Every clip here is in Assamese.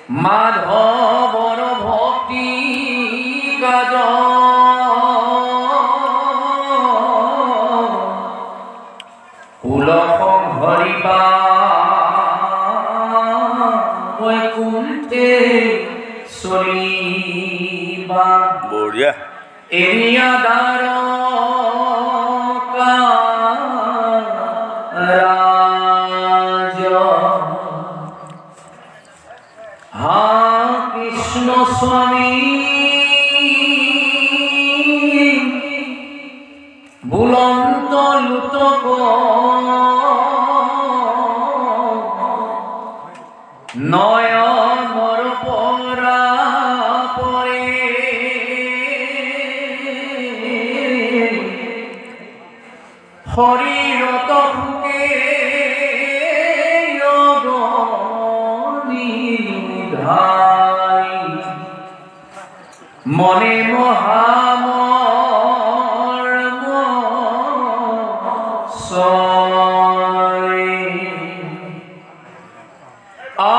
মাধবর ভক্তি গাজ কুলসং হরিবা বৈকুণ্ঠে সরিবা বঢ়িয়া এরিয়া দ্বারকা রাজ হা কৃষ্ণ স্বামী বুলন্ত লুতক নয়নর পরা পরে হরিরত ফুকে নিধাই মনে মহামর্ম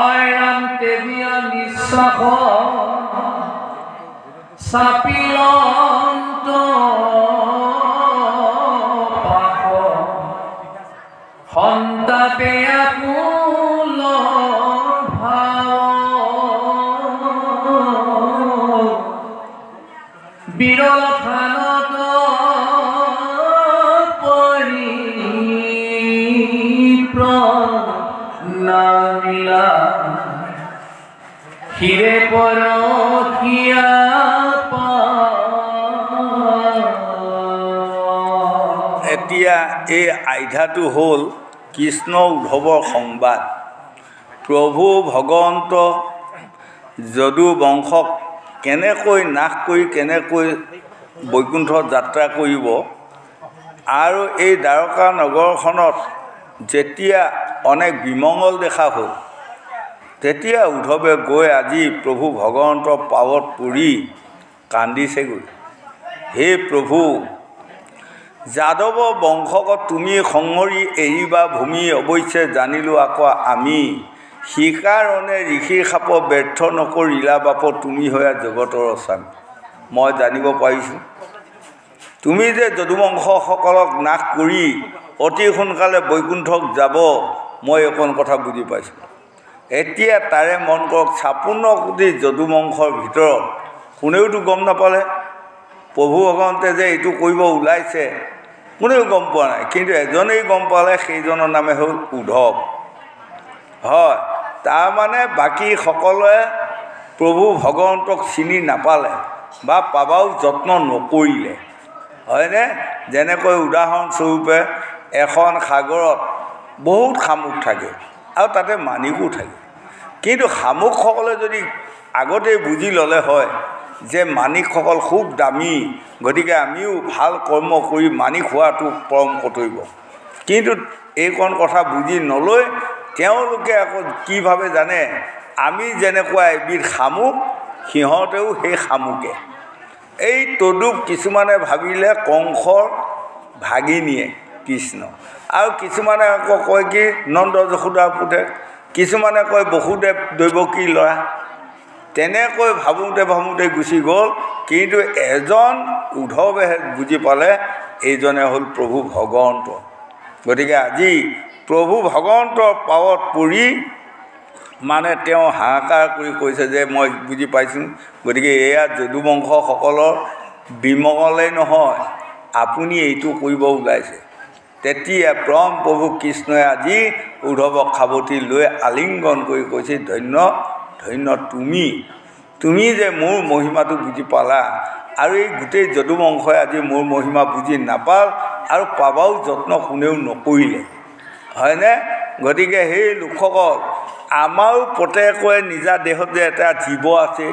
আয়াম তেবিয়া নিঃশ্বাস সাপিলন্ত পাখ সন্তাপে আকুল ভাৱ বিৰল থানত নামিলা হিৰে পৰখিয়া এতিয়া এই আধ্যাটো হ'ল কৃষ্ণ উদ্ধৱৰ সংবাদ। প্ৰভু ভগৱন্ত যদু বংশক কেনেকৈ নাশ কৰি কেনেকৈ বৈকুণ্ঠ যাত্ৰা কৰিব আৰু এই দ্বাৰকা নগৰখনত যেতিয়া অনেক বিমংগল দেখা হ'ল তেতিয়া উদ্ধৱে গৈ আজি প্ৰভু ভগৱন্তৰ পাৱত পৰি কান্দিছেগৈ। হে প্ৰভু, যাদৱ বংশক তুমি সংহৰি এৰিবা ভূমি অৱশ্যে জানিলোঁ আকৌ আমি শিকাৰণে ঋষিৰ সাপ ব্যৰ্থ নকৰিলা বাপ তুমি হৈয়া জগতৰ স্বামী। মই জানিব পাৰিছোঁ তুমি যে যদুবংশসকলক নাশ কৰি অতি সোনকালে বৈকুণ্ঠক যাব, মই অকণ কথা বুজি পাইছোঁ। এতিয়া তাৰে মন কৰক 56 কোটি যদুবংশৰ ভিতৰত কোনেওতো গম নাপালে প্ৰভু ভগৱন্তে যে এইটো কৰিব ওলাইছে, কোনেও গম পোৱা নাই। কিন্তু এজনেই গম পালে, সেইজনৰ নামে হ'ল উদ্ধৱ। হয়, তাৰমানে বাকী সকলোৱে প্ৰভু ভগৱন্তক চিনি নাপালে বা পাবাও যত্ন নকৰিলে, হয়নে? যেনেকৈ উদাহৰণস্বৰূপে এখন সাগৰত বহুত শামুক থাকে আৰু তাতে মানিকো থাকে, কিন্তু শামুকসকলে যদি আগতেই বুজি ল'লে হয় যে মানিকসকল খুব দামী, গতিকে আমিও ভাল কৰ্ম কৰি মানিক হোৱাটো পৰম কৰ্তব্য, কিন্তু এইকণ কথা বুজি নলৈ তেওঁলোকে আকৌ কি ভাবে জানে, আমি যেনেকুৱা এবিধ শামুক সিহঁতেও সেই শামুকে। এই তদুপ কিছুমানে ভাবিলে কংসৰ ভাগিনীয়ে কৃষ্ণ, আৰু কিছুমানে আকৌ কয় কি নন্দ যশোদাৰ পুতেক, কিছুমানে কয় বসুদেৱ দৈৱকীৰ ল'ৰা। তেনেকৈ ভাবোঁতে ভাবোঁতে গুচি গ'ল, কিন্তু এজন উদ্ধৱেহে বুজি পালে এইজনে হ'ল প্ৰভু ভগৱন্ত। গতিকে আজি প্ৰভু ভগৱন্তৰ পাৱত পৰি মানে তেওঁ হাহাকাৰ কৰি কৈছে যে মই বুজি পাইছোঁ, গতিকে এয়া যদুবংশসকলৰ বিমংগলেই নহয়, আপুনি এইটো কৰিব ওলাইছে। তেতিয়া পৰম প্ৰভু কৃষ্ণই আজি উদ্ধৱক সাৱটি লৈ আলিংগন কৰি কৈছে, ধন্য ধন্য তুমি যে মোৰ মহিমাটো বুজি পালা, আৰু এই গোটেই যদুবংশই আজি মোৰ মহিমা বুজি নাপাল আৰু পাবাও যত্ন কোনেও নকৰিলে, হয়নে? গতিকে সেই লোকসকল আমাৰো প্ৰত্যেকৰে নিজা দেহত যে এটা জীৱ আছে,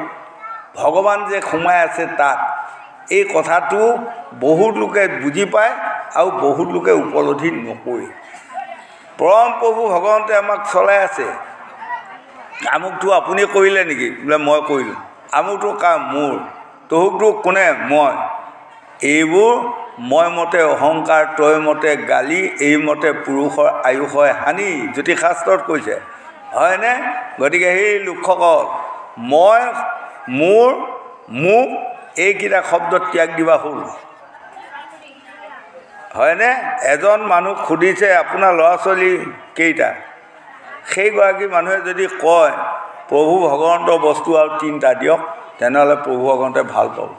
ভগৱান যে সোমাই আছে তাত, এই কথাটো বহুত লোকে বুজি পায় আৰু বহুত লোকে উপলব্ধি নকৰে। পৰম প্ৰভু ভগৱন্তে আমাক চলাই আছে। আমুকটো আপুনি কৰিলে নেকি? বোলে মই কৰিলোঁ। আমুকটো কাৰ? মোৰ। তহুকটো কোনে মই এইবোৰ মই মতে অহংকাৰ তই মতে গালি এই মতে পুৰুষৰ আয়ুষ হয় হানি জ্যোতিষশাস্ত্ৰত কৈছে হয়নে গতিকে সেই লোকসকল মই মোৰ মোক এইকেইটা শব্দ ত্যাগ দিবা হ'ল হয়নে এজন মানুহ সুধিছে আপোনাৰ ল'ৰা ছোৱালী কেইটা সেইগৰাকী মানুহে যদি কয় প্ৰভু ভগৱন্তৰ বস্তু আৰু তিনিটা দিয়ক তেনেহ'লে প্ৰভু ভগৱন্তে ভাল পাব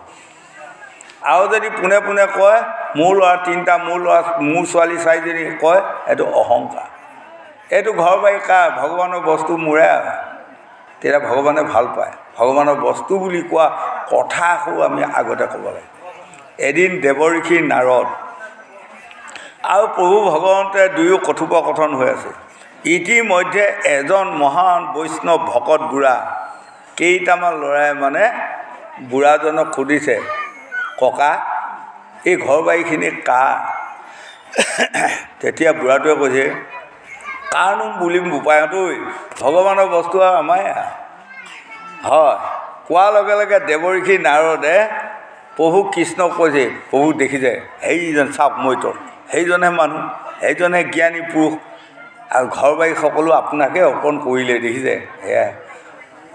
আৰু যদি পোনে পোনে কয় মোৰ ল'ৰা তিনিটা মোৰ ছোৱালী চাৰিজনী কয় এইটো অহংকাৰ এইটো ঘৰ বাৰী কাৰ ভগৱানৰ বস্তু মোৰে তেতিয়া ভগৱানে ভাল পায় ভগৱানৰ বস্তু বুলি কোৱা কথা আকৌ আমি আগতে ক'ব লাগে এদিন দেৱঋষি নাৰদ আৰু প্ৰভু ভগৱন্তে দুয়ো কথোপকথন হৈ আছে ইতিমধ্যে এজন মহান বৈষ্ণৱ ভকত বুঢ়া কেইটামান ল'ৰাই মানে বুঢ়াজনক সুধিছে ককা এই ঘৰ বাৰীখিনি কাৰ তেতিয়া বুঢ়াটোৱে কৈছে কাৰনো বুলিম বোপাইহঁতৈ ভগৱানৰ বস্তু আৰু আমাৰে হয় কোৱাৰ লগে লগে দেৱঋষি নাৰদে প্ৰভু কৃষ্ণক কৈছে প্ৰভু দেখিছে সেইজন চাওক মৈতৰ সেইজনে মানুহ সেইজনে জ্ঞানী পুৰুষ আৰু ঘৰ বাৰী সকলো আপোনাকে অৰ্পণ কৰিলে দেখিছে সেয়াই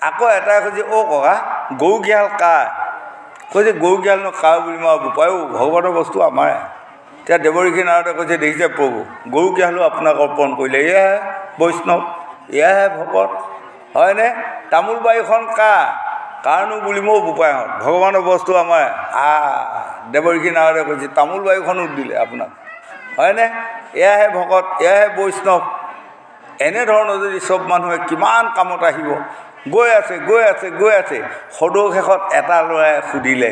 আকৌ এটাই কৈছে অ' ককা গৰু গিহাল কাৰ কৈছে গৰু গিহালনো কাৰ বুলি মই বোপায়ো ভগৱানৰ বস্তু আমাৰে এতিয়া দেৱঋষি নাৰদে কৈছে দেখিছে প্ৰভু গৰু গিহালো আপোনাক অৰ্পণ কৰিলে এয়াহে বৈষ্ণৱ এয়াহে ভকত হয়নে তামোল বাৰীখন কাৰনো বুলি মই বোপায়হঁত ভগৱানৰ বস্তু আমাৰ দেৱঋষি নাৰদে কৈছে তামোল বাৰীখনো দিলে আপোনাক হয়নে এয়াহে ভকত এয়াহে বৈষ্ণৱ এনেধৰণৰ যদি চব মানুহে কিমান কামত আহিব গৈ আছে সদৌ শেষত এটা ল'ৰাই সুধিলে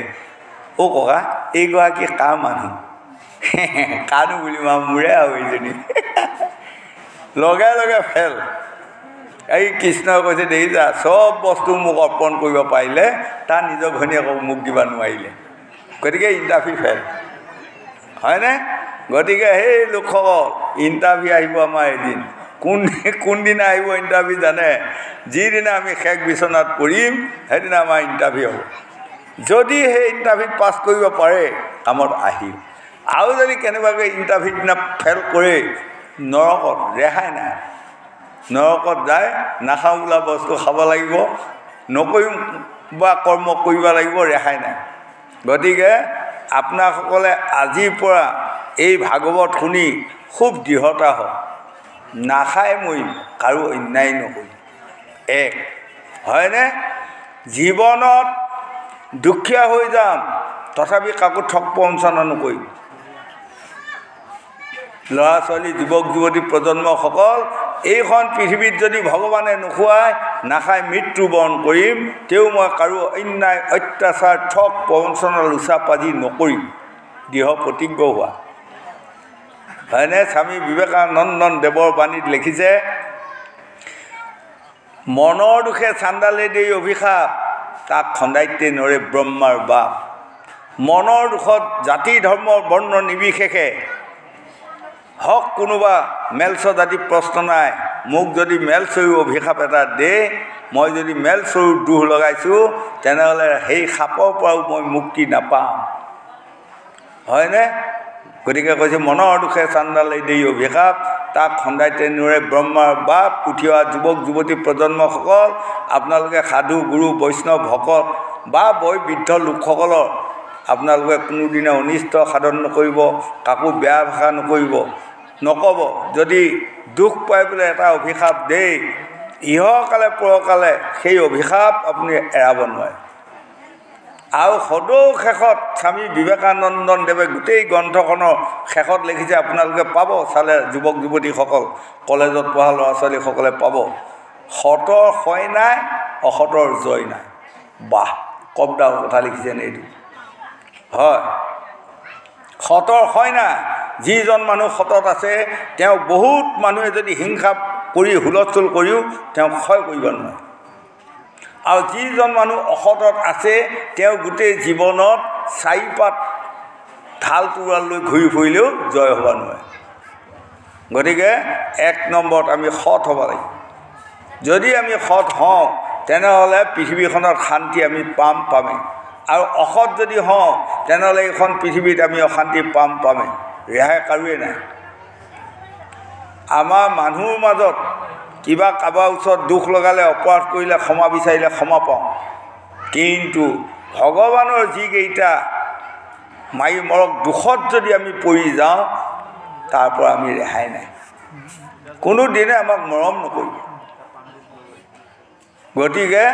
অ' ককা এইগৰাকী কাৰ মানুহ কাৰনো বুলি মোৰে আৰু এইজনী লগে লগে ফেল এই কৃষ্ণই কৈছে দেখিছা চব বস্তু মোক অৰ্পণ কৰিব পাৰিলে তাৰ নিজৰ ঘৈণীয়েকক মোক দিব নোৱাৰিলে গতিকে ইণ্টাৰভিউ ফেল হয়নে গতিকে সেই লোকসকল ইণ্টাৰভিউ আহিব আমাৰ এদিন কোনদিনা আহিব ইণ্টাৰভিউ জানে যিদিনা আমি শেষ বিচনাত পৰিম সেইদিনা আমাৰ ইণ্টাৰভিউ হ'ব যদি সেই ইণ্টাৰভিউত পাছ কৰিব পাৰে কামত আহিল আৰু যদি কেনেবাকৈ ইণ্টাৰভিউ দিনা ফেল কৰে নৰকত ৰেহাই নাই নৰকত যায় নাখাওঁ বোলা বস্তু খাব লাগিব নকৰিম বা কৰ্ম কৰিব লাগিব ৰেহাই নাই গতিকে আপোনাসকলে আজিৰ পৰা এই ভাগৱত শুনি খুব দৃঢ়তা হয় নাখাই মৰিম কাৰো অন্যায় নকৰিম এক হয়নে জীৱনত দুখীয়া হৈ যাম তথাপি কাকো ঠগ প্ৰবঞ্চনা নকৰিম ল'ৰা ছোৱালী যুৱক যুৱতী প্ৰজন্মসকল এইখন পৃথিৱীত যদি ভগৱানে নোখোৱায় নাখাই মৃত্যুবৰণ কৰিম তেও মই কাৰো অন্যায় অত্যাচাৰ ঠগ প্ৰবঞ্চনা লোচা পাজি নকৰিম দৃঢ় প্ৰতিজ্ঞ হোৱা হয়নে স্বামী বিবেকানন্দ দেৱৰ বাণীত লিখিছে মনৰ দুখে চাণ্ডালে দেই অভিশাপ তাক খন্দাইতে নৰে ব্ৰহ্মাৰ বাপ মনৰ দুখত জাতি ধৰ্ম বৰ্ণ নিৰ্বিশেষে হওক কোনোবা মেলছ জাতি প্ৰশ্ন নাই মোক যদি মেলচৰু অভিশাপ এটা দে মই যদি মেলচৰু দুখ লগাইছোঁ তেনেহ'লে সেই সাপৰ পৰাও মই মুক্তি নাপাম হয়নে গতিকে কৈছে মনৰ দুখে চাণ্ডালে দেই অভিশাপ তাক খন্দাইতে নৰে ব্ৰহ্মাৰ বাপ উঠি অহা যুৱক যুৱতী প্ৰজন্মসকল আপোনালোকে সাধু গুৰু বৈষ্ণৱ ভকত বা বৃদ্ধ লোকসকলৰ আপোনালোকে কোনোদিনে অনিষ্ট সাধন নকৰিব কাকো বেয়া ভাষা নক'ব যদি দুখ পাই পেলাই এটা অভিশাপ দেই ইহকালে পৰকালে সেই অভিশাপ আপুনি এৰাব নোৱাৰে আৰু সদৌ শেষত স্বামী বিবেকানন্দ দেৱে গোটেই গ্ৰন্থখনৰ শেষত লিখিছে আপোনালোকে পাব চালে যুৱক যুৱতীসকল কলেজত পঢ়া ল'ৰা ছোৱালীসকলে পাব সতৰ হয় নাই অসতৰ জয় নাই বাহ কবডাল কথা লিখিছেনে এইটো হয় সতৰ হয় নাই যিজন মানুহ সতত আছে তেওঁ বহুত মানুহে যদি হিংসা কৰি হুলস্থুল কৰিও তেওঁক ক্ষয় কৰিব নোৱাৰে আৰু যিজন মানুহ অসতত আছে তেওঁ গোটেই জীৱনত চাৰিপাত ঢাল তোৰাল লৈ ঘূৰি ফুৰিলেও জয় হ'ব নোৱাৰে গতিকে এক নম্বৰত আমি সৎ হ'ব লাগিব যদি আমি সৎ হওঁ তেনেহ'লে পৃথিৱীখনত শান্তি আমি পামেই আৰু অসৎ যদি হওঁ তেনেহ'লে এইখন পৃথিৱীত আমি অশান্তি পামেই, ৰেহাই কাৰোৱে নাই। আমাৰ মানুহৰ মাজত কিবা কাৰোবাৰ ওচৰত দুখ লগালে, অপৰাধ কৰিলে, ক্ষমা বিচাৰিলে ক্ষমা পাওঁ, কিন্তু ভগৱানৰ যিকেইটা মাৰি মৰক দুখত যদি আমি পৰি যাওঁ তাৰ পৰা আমি ৰেহাই নাই, কোনোদিনে আমাক মৰম নকৰিব। গতিকে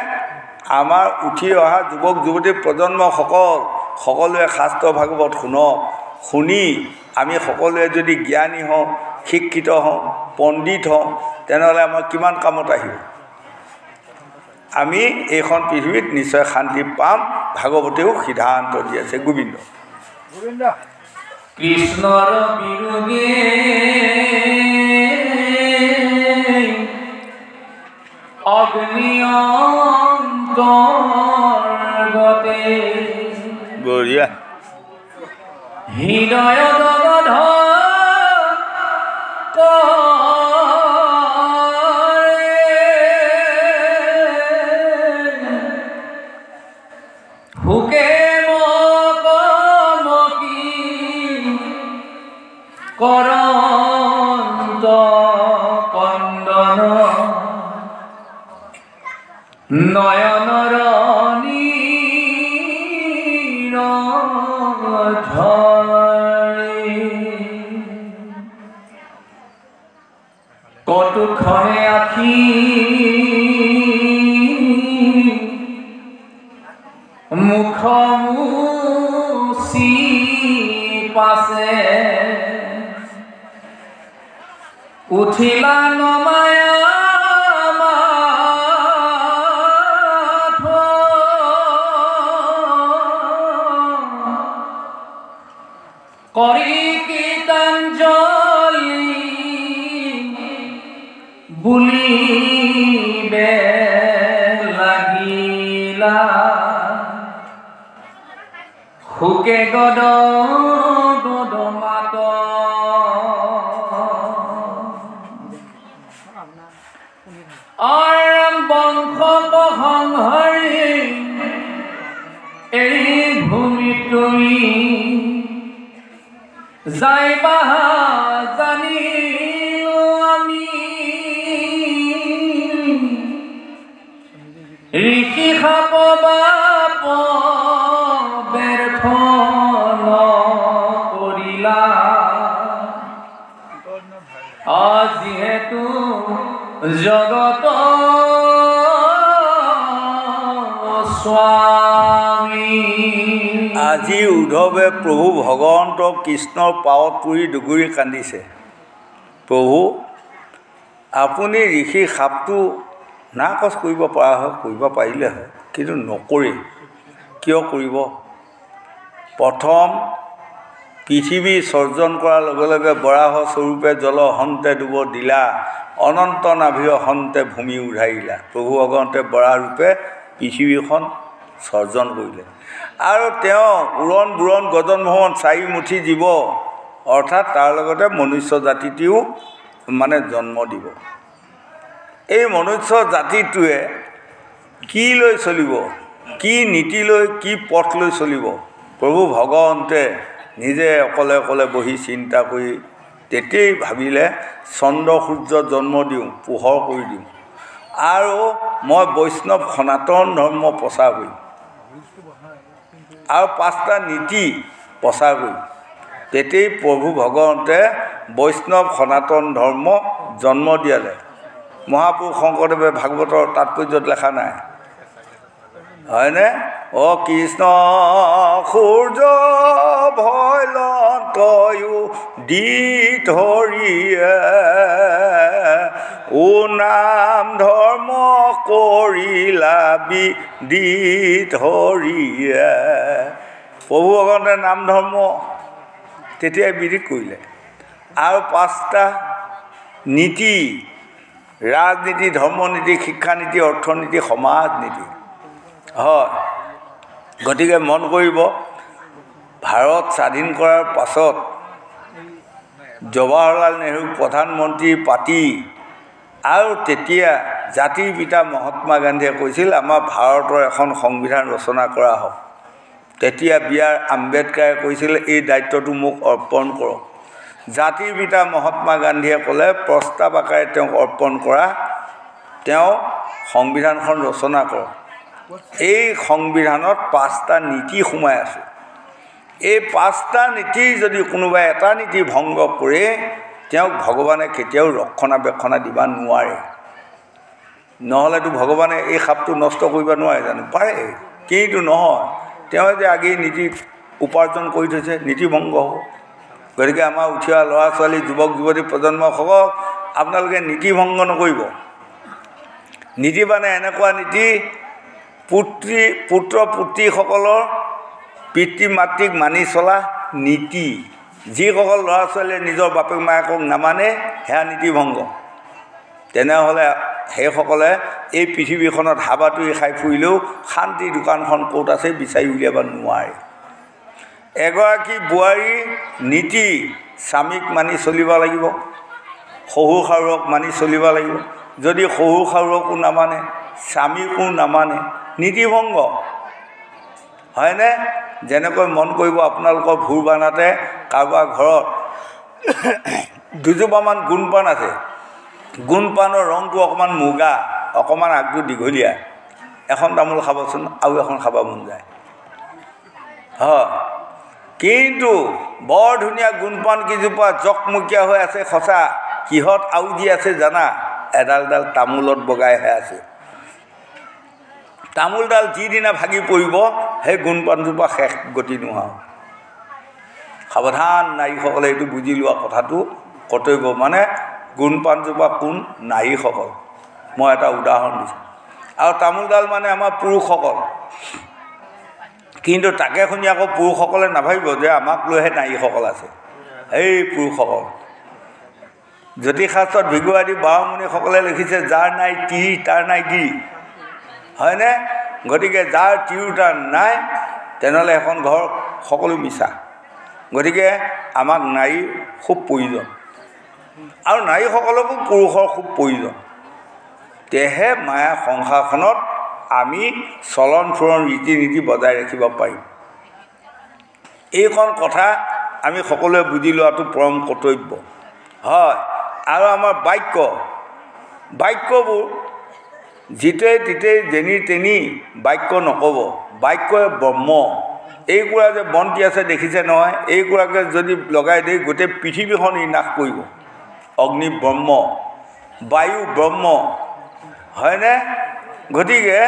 আমাৰ উঠি অহা যুৱক যুৱতী সকলোৱে শাস্ত্ৰ ভাগৱত শুনক, শুনি আমি সকলোৱে যদি জ্ঞানী হওঁ, শিক্ষিত হওঁ, পণ্ডিত হওঁ, তেনেহ'লে আমাৰ কিমান কামত আহিব। আমি এইখন পৃথিৱীত নিশ্চয় শান্তি পাম। ভাগৱতেও সিদ্ধান্ত দি আছে। গোবিন্দ কৃষ্ণৰ বিয়োগে অগ্নি অন্তৰ্গতে বঢ়িয়া। হৃদয় দগ্ধ হুকে মকমকি কৰন্ত কন্দন নয়নৰ কটুক্ষণে আখি মুখ মুছি পাছে উঠিলা নমায়া কৰি কীৰ্তঞ্জলি বুলিবে লাগিলা হুকে গদ মাত বংশ সংহৰি এই ভূমি তুমি যাইবা জানিলো আমি ঋষি সাপ বাপ ব্যৰ্থ নকৰিলা যিহেতু জগত স্বামী। আজি উদ্ধৱে প্ৰভু ভগৱন্ত কৃষ্ণৰ পাৱত পৰি দুগুৰি কান্দিছে। প্ৰভু, আপুনি ঋষি সাপটো নাকচ কৰিব পৰা হয়, কৰিব পাৰিলে হয়, কিন্তু নকৰে। কিয় কৰিব? প্ৰথম পৃথিৱী সৰ্জন কৰাৰ লগে লগে বৰাহ স্বৰূপে জল হন্তে ডুব দিলা, অনন্ত নাভিৰ হন্তে ভূমি উধাৰিলা। প্ৰভু ভগৱন্তে বৰাহ ৰূপে পৃথিৱীখন সৰ্জন কৰিলে আৰু তেওঁ উৰণ বুৰণ গজন ভ্ৰমণ চাৰি মুঠি জীৱ অৰ্থাৎ তাৰ লগতে মনুষ্য জাতিটিও জন্ম দিব। এই মনুষ্য জাতিটোৱে কি লৈ চলিব, কি নীতি লৈ, কি পথ লৈ চলিব, প্ৰভু ভগৱন্তে নিজে অকলে অকলে বহি চিন্তা কৰি তেতিয়াই ভাবিলে চন্দ্ৰ সূৰ্য জন্ম দিওঁ, পোহৰ কৰি দিওঁ আৰু মই বৈষ্ণৱ সনাতন ধৰ্ম প্ৰচাৰ কৰিম আৰু 5টা নীতি প্ৰচাৰ কৰিম। তেতিয়াই প্ৰভু ভগৱন্তে বৈষ্ণৱ সনাতন ধৰ্ম জন্ম দিয়ালে। মহাপুৰুষ শংকৰদেৱে ভাগৱতৰ তাৎপৰ্যত লেখা নাই হয়নে? অ কৃষ্ণ সূৰ্য ভয়লতয়ো দি ধৰিয়ে ও নাম ধৰ্ম কৰিলা বিদি ধৰিয়ে। প্ৰভু ভগৱন্তে নাম ধৰ্ম তেতিয়াই বিধি কৰিলে আৰু 5টা নীতি, ৰাজনীতি, ধৰ্মনীতি, শিক্ষানীতি, অৰ্থনীতি, সমাজ নীতি হয়। গতিকে মন কৰিব, ভাৰত স্বাধীন কৰাৰ পাছত জৱাহৰলাল নেহৰু প্ৰধানমন্ত্ৰী পাতি আৰু তেতিয়া জাতিৰ পিতা মহাত্মা গান্ধীয়ে কৈছিল আমাৰ ভাৰতৰ এখন সংবিধান ৰচনা কৰা হওক। তেতিয়া বি.আৰ. আম্বেদকাৰে কৈছিলে এই দায়িত্বটো মোক অৰ্পণ কৰক। জাতিৰ পিতা মহাত্মা গান্ধীয়ে ক'লে প্ৰস্তাৱ আকাৰে তেওঁক অৰ্পণ কৰা, তেওঁ সংবিধানখন ৰচনা কৰক। এই সংবিধানত 5টা নীতি সোমাই আছে। এই 5টা নীতিৰ যদি কোনোবাই এটা নীতি ভংগ কৰে তেওঁক ভগৱানে কেতিয়াও ৰক্ষণাবেক্ষণা দিব নোৱাৰে। নহ'লেতো ভগৱানে এই সাপটো নষ্ট কৰিব নোৱাৰে জানো? পাৰে, কিন্তু নহয়, তেওঁ যে আগেই নীতি উপাৰ্জন কৰি থৈছে, নীতি ভংগ হ'ব। গতিকে আমাৰ উঠি অহা ল'ৰা ছোৱালী, যুৱক যুৱতী প্ৰজন্মসকলক আপোনালোকে নীতি ভংগ নকৰিব। নীতি মানে এনেকুৱা নীতি, পুত্ৰ পুত্ৰীসকলৰ পিতৃ মাতৃক মানি চলা নীতি। যিসকল ল'ৰা ছোৱালীয়ে নিজৰ বাপেক মায়েকক নামানে সেয়া নীতি ভংগ। তেনেহ'লে সেইসকলে এই পৃথিৱীখনত হাবাথুৰি খাই ফুৰিলেও শান্তিৰ দোকানখন ক'ত আছে বিচাৰি উলিয়াব নোৱাৰে। এগৰাকী বোৱাৰীৰ নীতি স্বামীক মানি চলিব লাগিব, শহুৰ শাহুৰক মানি চলিব লাগিব। যদি শহুৰ শাহুৰকো নামানে, স্বামীকো নামানে, নীতি ভংগ, হয়নে? যেনেকৈ মন কৰিব আপোনালোকৰ ভোৰ বানাতে কাৰোবাৰ ঘৰত দুজোপামান গোন্ধপান আছে, গোন্ধপানৰ ৰংটো অকণমান মুগা, অকণমান আগটো দীঘলীয়া, এখন তামোল খাবচোন আৰু এখন খাব মন যায়, হয়। কিন্তু বৰ ধুনীয়া গোন্ধপান কেইজোপা জকমকীয়া হৈ আছে, সঁচা। কিহত আউজি আছে জানা? এডাল তামোলত বগাইহে আছে। তামোলডাল যিদিনা ভাগি পৰিব সেই গোন্ধপানজোপা শেষ গতি নোহোৱা। সাৱধান নাৰীসকলে এইটো বুজি লোৱা কথাটো কৰ্তব্য। মানে গোন্ধপানজোপা কোন? নাৰীসকল। মই এটা উদাহৰণ দিছোঁ। আৰু তামোলডাল মানে আমাৰ পুৰুষসকল। কিন্তু তাকে শুনি আকৌ পুৰুষসকলে নাভাবিব যে আমাক লৈহে নাৰীসকল আছে। এই পুৰুষসকল, জ্যোতিষশাস্ত্ৰত ভিগুৱাদী বাৰমুণিসকলে লিখিছে যাৰ নাই তিৰি তাৰ নাই গিৰি, হয়নে? গতিকে যাৰ তিৰোতা নাই তেনেহ'লে এখন ঘৰ সকলো মিছা। গতিকে আমাক নাৰীৰ খুব প্ৰয়োজন, আৰু নাৰীসকলকো পুৰুষৰ খুব প্ৰয়োজন। তেহে মায়া সংসাৰখনত আমি চলন ফুৰণ ৰীতি নীতি বজাই ৰাখিব পাৰিম। এইখন কথা আমি সকলোৱে বুজি লোৱাটো পৰম কৰ্তব্য, হয়। আৰু আমাৰ বাক্যবোৰ যিতেই তিতেই যেনি তেনি বাক্য নক'ব। বাক্যই ব্ৰহ্ম। এইকুৰা যে বন্তি আছে দেখিছে নহয়, এইকুৰাকে যদি লগাই দিয়ে গোটেই পৃথিৱীখন নাশ কৰিব। অগ্নি ব্ৰহ্ম, বায়ু ব্ৰহ্ম, হয়নে? গতিকে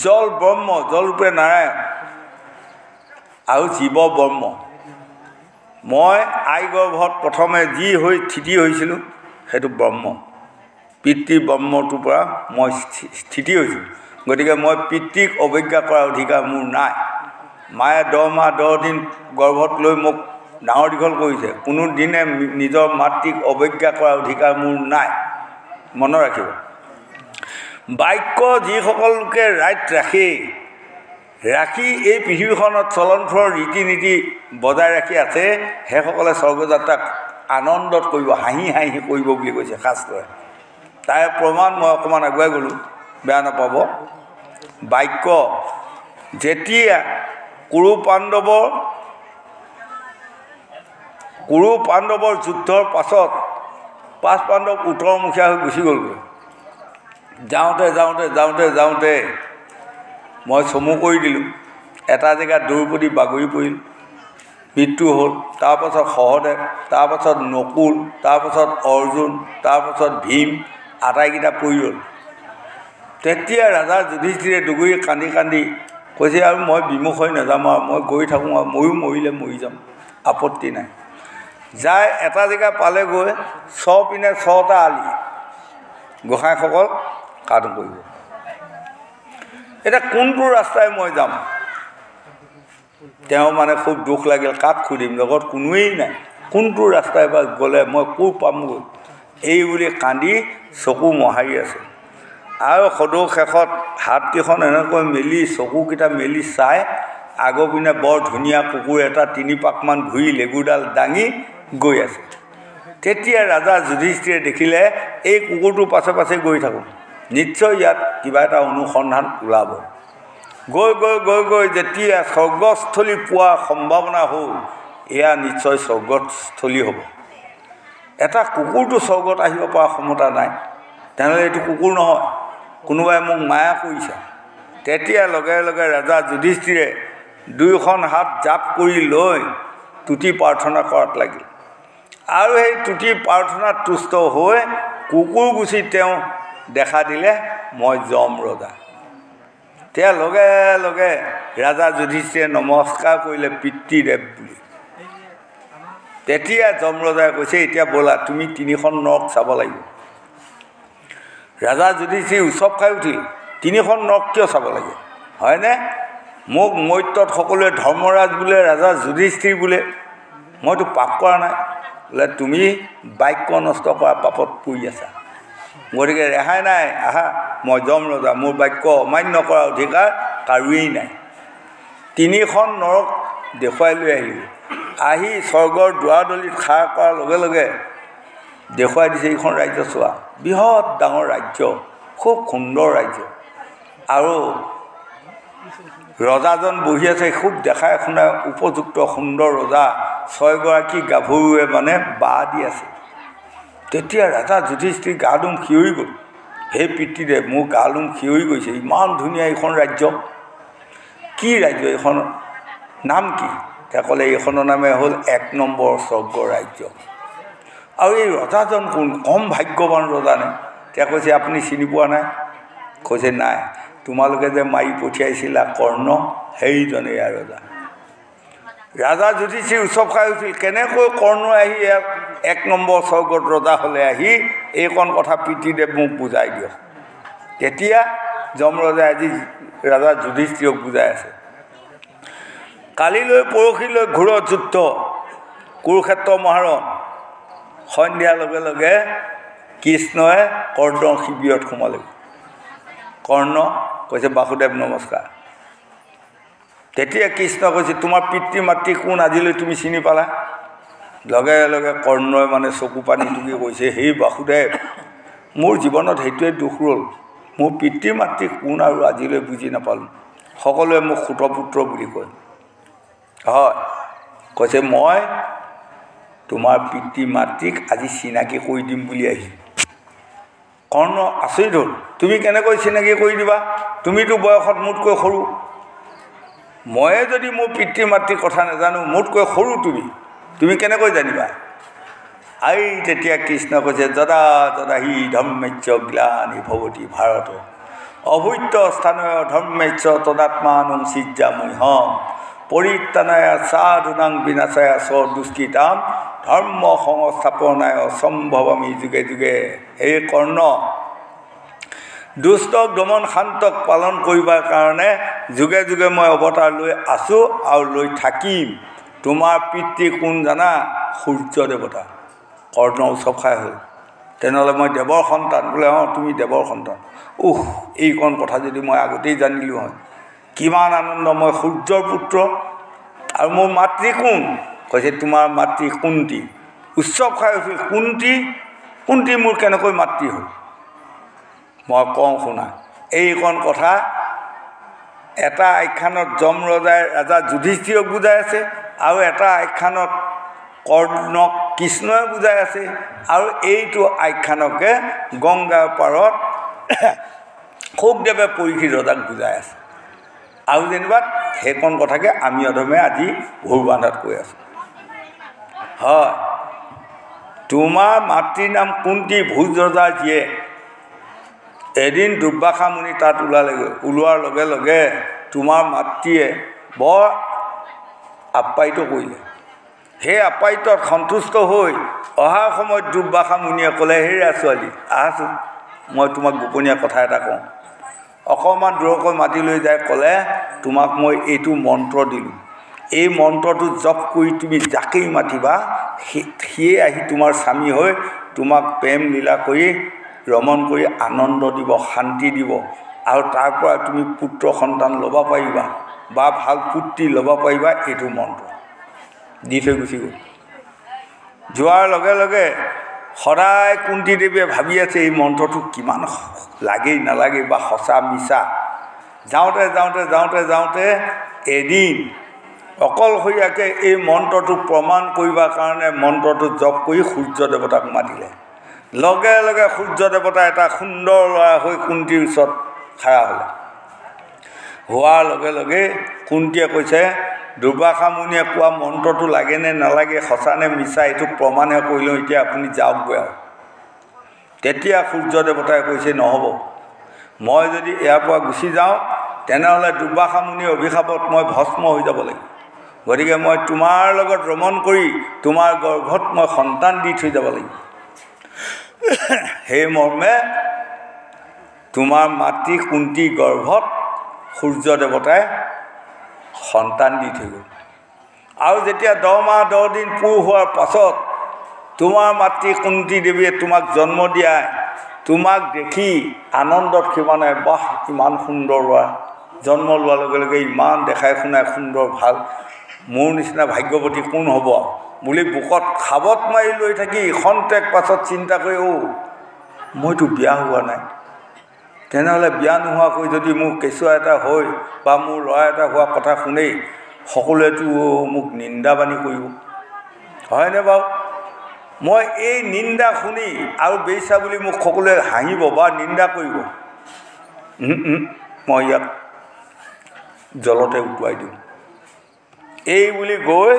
জল ব্ৰহ্ম, জলৰূপে নাৰায়ণ, আৰু জীৱ ব্ৰহ্ম। মই আই গৰ্ভত প্ৰথমে যি হৈ স্থিতি হৈছিলোঁ সেইটো ব্ৰহ্ম। পিতৃ ব্ৰহ্মটোৰ পৰা মই স্থিতি হৈছোঁ। গতিকে মই পিতৃক অৱজ্ঞা কৰাৰ অধিকাৰ মোৰ নাই। মায়ে 10 মাহ 10 দিন গৰ্ভত লৈ মোক ডাঙৰ দীঘল কৰিছে। কোনো দিনে নিজৰ মাতৃক অৱজ্ঞা কৰাৰ অধিকাৰ মোৰ নাই। মনত ৰাখিব। বাক্য যিসকল লোকে ৰাখি এই পৃথিৱীখনত চলন ফুৰণ ৰীতি নীতি বজাই ৰাখি আছে, সেইসকলে স্বৰ্গযাত্ৰাক আনন্দত কৰিব, হাঁহি হাঁহি কৰিব বুলি কৈছে শাস্ত্ৰই। তাৰে প্ৰমাণ মই অকণমান আগুৱাই গ'লোঁ, বেয়া নাপাব। বাক্য যেতিয়া কুৰু পাণ্ডৱৰ যুদ্ধৰ পাছত 5 পাণ্ডৱ উত্তৰমুখীয়া হৈ গুচি গ'লগৈ। যাওঁতে মই চমু কৰি দিলোঁ। এটা জেগাত দ্ৰৌপদী বাগৰি পৰিল, মৃত্যু হ'ল। তাৰপাছত সহদেৱ, তাৰপাছত নকুল, তাৰপাছত অৰ্জুন, তাৰপাছত ভীম, আটাইকেইটা পৰি গ'ল। তেতিয়া ৰাজা যুধিষ্ঠিৰে দুগুৰি কান্দি কান্দি কৈছে আৰু মই বিমুখ হৈ নাযাম, আৰু মই গৈ থাকোঁ, আৰু ময়ো মৰিলে মৰি যাম, আপত্তি নাই। যাই এটা জেগা পালেগৈ, পিনে 6টা আলি, গোসাঁইসকল কাম কৰিব। এতিয়া কোনটো ৰাস্তাই মই যাম? তেওঁ মানে খুব দুখ লাগিল। কাক সুধিম? লগত কোনোৱেই নাই। কোনটো ৰাস্তাই বা গ'লে মই ক'ৰ পামগৈ? এই বুলি কান্দি চকু মোহাৰি আছে। আৰু সদৌ শেষত হাতকেইখন এনেকৈ মেলি, চকুকেইটা মেলি চাই আগৰ পিনে বৰ ধুনীয়া কুকুৰ এটা 3 পাকমান ঘূৰি লেগুৰডাল দাঙি গৈ আছে। তেতিয়া ৰাজা যুধিষ্ঠিৰে দেখিলে এই কুকুৰটোৰ পাছে পাছে গৈ থাকোঁ, নিশ্চয় ইয়াত কিবা এটা অনুসন্ধান ওলাব। গৈ গৈ গৈ গৈ যেতিয়া স্বৰ্গস্থলী পোৱাৰ সম্ভাৱনা হ'ল, এয়া নিশ্চয় স্বৰ্গস্থলী হ'ব। এটা কুকুৰটো স্বৰ্গত আহিব পৰা ক্ষমতা নাই, তেনেহ'লে এইটো কুকুৰ নহয়, কোনোবাই মোক মায়া কৰিছে। তেতিয়া লগে লগে ৰজা যুধিষ্ঠিৰে দুয়োখন হাত জাপ কৰি লৈ তুতি প্ৰাৰ্থনা কৰাত লাগিল। আৰু সেই তুতি প্ৰাৰ্থনাত তুষ্ট হৈ কুকুৰ গুচি তেওঁ দেখা দিলে, মই যম ৰজা। তেতিয়া লগে লগে ৰাজা যুধিষ্ঠিৰে নমস্কাৰ কৰিলে পিতৃদেৱ বুলি। তেতিয়া যম ৰজাই কৈছে, এতিয়া ব'লা তুমি 3খন নৰক চাব লাগিব। ৰাজা যুধিষ্ঠিৰ উৎসৱ খাই উঠিল, 3খন নৰক কিয় চাব লাগে? হয়নে? মোক মৰ্ত্যত সকলোৱে ধৰ্মৰাজ বোলে, ৰাজা যুধিষ্ঠিৰ বোলে, মইতো পাপ কৰা নাই। বোলে তুমি বাক্য নষ্ট কৰা পাপত পৰি আছা, গতিকে ৰেহাই নাই, আহা মই যম ৰজা, মোৰ বাক্য অমান্য কৰাৰ অধিকাৰ কাৰোৱেই নাই। 3খন নৰক দেখুৱাই লৈ আহিলোঁ। আহি স্বৰ্গৰ দুৱাৰদলিত খাৰ কৰাৰ লগে লগে দেখুৱাই দিছে, এইখন ৰাজ্য চোৱা, বৃহৎ ডাঙৰ ৰাজ্য, খুব সুন্দৰ ৰাজ্য। আৰু ৰজাজন বহি আছে, খুব দেখাই শুনাই উপযুক্ত সুন্দৰ ৰজা, 6গৰাকী গাভৰুৱে মানে বাঁহ দি আছে। তেতিয়া ৰাজা যুধিষ্ঠিৰ গা নোম সিঁয়ৰি গ'ল। হে পিতৃদেৱ, মোৰ গা নোম সিঁয়ৰি গৈছে, ইমান ধুনীয়া এইখন ৰাজ্য, কি ৰাজ্য এইখনৰ নাম কি? তেওঁ ক'লে, এইখনৰ নামে হ'ল 1 নম্বৰ স্বৰ্গ ৰাজ্য। আৰু এই ৰজাজন কোন? কম ভাগ্যৱান ৰজা নে? তেওঁ কৈছে, আপুনি চিনি পোৱা নাই? কৈছে, নাই, তোমালোকে যে মাৰি পঠিয়াইছিলা কৰ্ণ, সেইজনেই এয়া ৰজা। ৰাজা যুধিষ্ঠিৰ উৎসৱ খাই উঠিল, কেনেকৈ কৰ্ণ আহি 1 নম্বৰ স্বৰ্গত ৰজা হ'লে আহি এইকণ কথা পিতৃদেৱ মোক বুজাই দিয়ক। তেতিয়া যম ৰজাই আজি ৰাজা যুধিষ্ঠিৰক বুজাই আছে, কালিলৈ পৰহিলৈ ঘোৰ যুদ্ধ, কুৰুক্ষেত্ৰ মহাৰণ। সন্ধিয়াৰ লগে লগে কৃষ্ণই কৰ্ণৰ শিবিৰত সোমালে। কৰ্ণ কৈছে, বাসুদেৱ নমস্কাৰ। তেতিয়া কৃষ্ণ কৈছে, তোমাৰ পিতৃ মাতৃ কোন আজিলৈ তুমি চিনি পালা? লগে লগে কৰ্ণই মানে চকু পানী টুকি কৈছে, হেই বাসুদেৱ, মোৰ জীৱনত সেইটোৱে দুখ ৰ'ল, মোৰ পিতৃ মাতৃ কোন আৰু আজিলৈ বুজি নাপালোঁ, সকলোৱে মোক সুতপুত্ৰ বুলি কয়। হয়, কৈছে, মই তোমাৰ পিতৃ মাতৃক আজি চিনাকি কৰি দিম বুলি আহিছোঁ। কৰ্ণ আচৰিত হ'ল, তুমি কেনেকৈ চিনাকি কৰি দিবা? তুমিতো বয়সত মোতকৈ সৰু। ময়ে যদি মোৰ পিতৃ মাতৃৰ কথা নাজানো, মোতকৈ সৰু তুমি কেনেকৈ জানিবা? আই তেতিয়া কৃষ্ণ কৈছে, যদা যদা হি ধৰ্মেচ্য গ্লানি ভৱতি ভাৰত, অভূত্য স্থানয় ধৰ্মেচ্য তদাত্মানুং সিজ্জামহ্যম, পৰিত্ৰাণায় সাধুনাং বিনাশায় স্বদুষ্কৃতাম, ধৰ্ম সংস্থাপনায় সম্ভৱামি যুগে যুগে। হে কৰ্ণ, দুষ্টক দমন শান্তক পালন কৰিবৰ কাৰণে যুগে যুগে মই অৱতাৰ লৈ আছোঁ আৰু লৈ থাকিম। তোমাৰ পিতৃ কোন জানা? সূৰ্য দেৱতা। কৰ্ণ উৎসৱ খাই হ'ল, তেনেহ'লে মই দেৱৰ সন্তান। বোলে, অঁ তুমি দেৱৰ সন্তান। এইকণ কথা যদি মই আগতেই জানিলোঁ হয়, কিমান আনন্দ। মই সূৰ্যৰ পুত্ৰ। আৰু মোৰ মাতৃ কোন? কৈছে, তোমাৰ মাতৃ কুন্তী। উৎসৱ খাই উঠিল, কুন্তী মোৰ কেনেকৈ মাতৃ হ'ল? মই কওঁ শুনা, এইকণ কথা এটা আখ্যানত যম ৰজাই ৰাজা যুধিষ্ঠিৰক বুজাই আছে, আৰু এটা আখ্যানত কৰ্ণক কৃষ্ণই বুজাই আছে, আৰু এইটো আখ্যানকে গংগাৰ পাৰত শুকদেৱে পৰীক্ষিত ৰজাক বুজাই আছে। আৰু যেনিবা সেইকণ কথাকে আমি অধমে আজি ভোৰ বান্ধাত কৈ আছোঁ। হয়, তোমাৰ মাতৃৰ নাম কুন্তী, ভোজ ৰজাৰ জীয়েক। এদিন দুৰ্বাসা মুনি তাত ওলালেগৈ। ওলোৱাৰ লগে লগে তোমাৰ মাতৃয়ে বৰ আপ্যায়িত কৰিলে। সেই আপ্যায়িতত সন্তুষ্ট হৈ অহাৰ সময়ত দুৰ্বাসা মুনিয়ে ক'লে, হেৰা ছোৱালী, আহাচোন, মই তোমাক গোপনীয় কথা এটা কওঁ। অকণমান দূৰকৈ মাতি লৈ যায়, ক'লে, তোমাক মই এইটো মন্ত্ৰ দিলোঁ, এই মন্ত্ৰটো জপ কৰি তুমি যাকেই মাতিবা সিয়ে আহি তোমাৰ স্বামী হৈ তোমাক প্ৰেম লীলা কৰি ৰমণ কৰি আনন্দ দিব, শান্তি দিব, আৰু তাৰ পৰা তুমি পুত্ৰ সন্তান ল'ব পাৰিবা বা ভাল পুত্ৰী ল'ব পাৰিবা। এইটো মন্ত্ৰ দি থৈ গুচি গ'ল। যোৱাৰ লগে লগে সদায় কুন্তী দেৱীয়ে ভাবি আছে, এই মন্ত্ৰটো কিমান লাগেই নালাগে বা সঁচা মিছা। যাওঁতে এদিন অকলশৰীয়াকৈ এই মন্ত্ৰটো প্ৰমাণ কৰিবৰ কাৰণে মন্ত্ৰটো জপ কৰি সূৰ্য দেৱতাক মাতিলে। লগে লগে সূৰ্য দেৱতা এটা সুন্দৰ ল'ৰা হৈ কুন্তীৰ ওচৰত খাৰা হ'লে। হোৱাৰ লগে লগে কুন্তীয়ে কৈছে, দুৰ্বাসা মুনিয়ে কোৱা মন্ত্ৰটো লাগেনে নালাগে, সঁচানে মিছা, এইটো প্ৰমাণহে কৰিলোঁ, এতিয়া আপুনি যাওকগৈ আৰু। তেতিয়া সূৰ্য দেৱতাই কৈছে, নহ'ব, মই যদি ইয়াৰ পৰা গুচি যাওঁ তেনেহ'লে দুৰ্বাসা মুনিৰ অভিশাপত মই ভস্ম হৈ যাব লাগিব। গতিকে মই তোমাৰ লগত ৰমণ কৰি তোমাৰ গৰ্ভত মই সন্তান দি থৈ যাব লাগিব। সেই মৰ্মে তোমাৰ মাতৃ কুন্তী গৰ্ভত সূৰ্য দেৱতাই সন্তান দি থৈ গ'ল। আৰু যেতিয়া 10 মাহ 10 দিন পুহ হোৱাৰ পাছত তোমাৰ মাতৃ কুন্তী দেৱীয়ে তোমাক জন্ম দিয়াই তোমাক দেখি আনন্দত সীমা নাই। বাহ, ইমান সুন্দৰ ল'ৰা, জন্ম লোৱাৰ লগে লগে ইমান দেখাই শুনাই সুন্দৰ ভাল, মোৰ নিচিনা ভাগ্যৱতী কোন হ'ব বুলি বুকত খাবত মাৰি লৈ থাকি খন্তেক পাছত চিন্তা কৰি, মইতো বিয়া হোৱা নাই, তেনেহ'লে বিয়া নোহোৱাকৈ যদি মোৰ কেঁচুৱা এটা হৈ বা মোৰ ল'ৰা এটা হোৱা কথা শুনেই সকলোৱেতো মোক নিন্দাবাণী কৰিব, হয়নে বাৰু? মই এই নিন্দা শুনি আৰু বেইছা বুলি মোক সকলোৱে হাঁহিব বা নিন্দা কৰিব, মই ইয়াক জলতে উটুৱাই দিওঁ। এই বুলি গৈ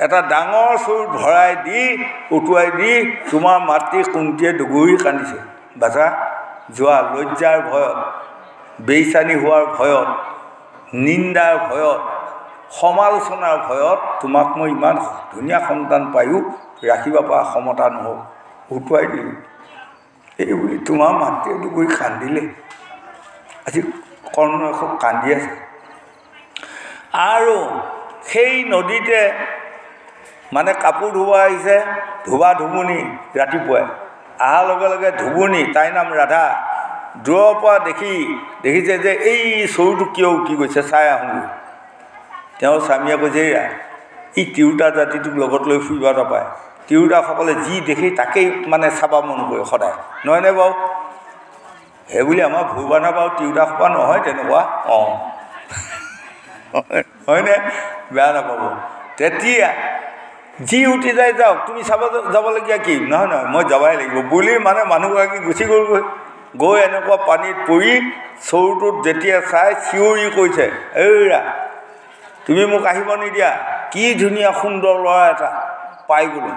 এটা ডাঙৰ চৰুত ভৰাই দি উটুৱাই দি তোমাৰ মাতৃ কুন্তীয়ে দুগুৰি কান্দিছে। বাচা, যোৱা, লজ্জাৰ ভয়ত, বেইচানী হোৱাৰ ভয়ত, নিন্দাৰ ভয়ত, সমালোচনাৰ ভয়ত তোমাক মই ইমান ধুনীয়া সন্তান পায়ো ৰাখিব পৰা ক্ষমতা নহ'ল, উটুৱাই দিলোঁ। এই বুলি তোমাৰ মাতৃয়ে দুগুৰি কান্দিলে। আজি কৰ্ণই খুব কান্দি আছে। আৰু সেই নদীতে মানে কাপোৰ ধুব আহিছে, ধুবা ধুবুনি ৰাতিপুৱাই অহাৰ লগে লগে ধুবুনি, তাইৰ নাম ৰাধা, দূৰৰ পৰা দেখিছে যে এই চৰুটো কিয় উঠি গৈছে, চাই আহোঁগৈ। তেওঁৰ স্বামীয়ে কৈছে, ই তিৰোতা জাতিটোক লগত লৈ ফুৰিব নাপায়, তিৰোতাসকলে যি দেখি তাকেই মানে চাব মন কৰে সদায়, নহয়নে বাৰু? সেইবুলি আমাৰ ভূবানা বাৰু তিৰোতাসোপা নহয় তেনেকুৱা, হয়নে? বেয়া নাপাব। তেতিয়া যি উঠি যায় যাওক, তুমি চাব যাবলগীয়া কি? নহয়, মই যাবই লাগিব বুলি মানে মানুহগৰাকী গুচি গ'লগৈ। গৈ এনেকুৱা পানীত পৰি চৰুটোত যেতিয়া চাই চিঞৰি কৈছে, এইৰা তুমি মোক আহিব নিদিয়া, কি ধুনীয়া সুন্দৰ ল'ৰা এটা পাই গ'লো,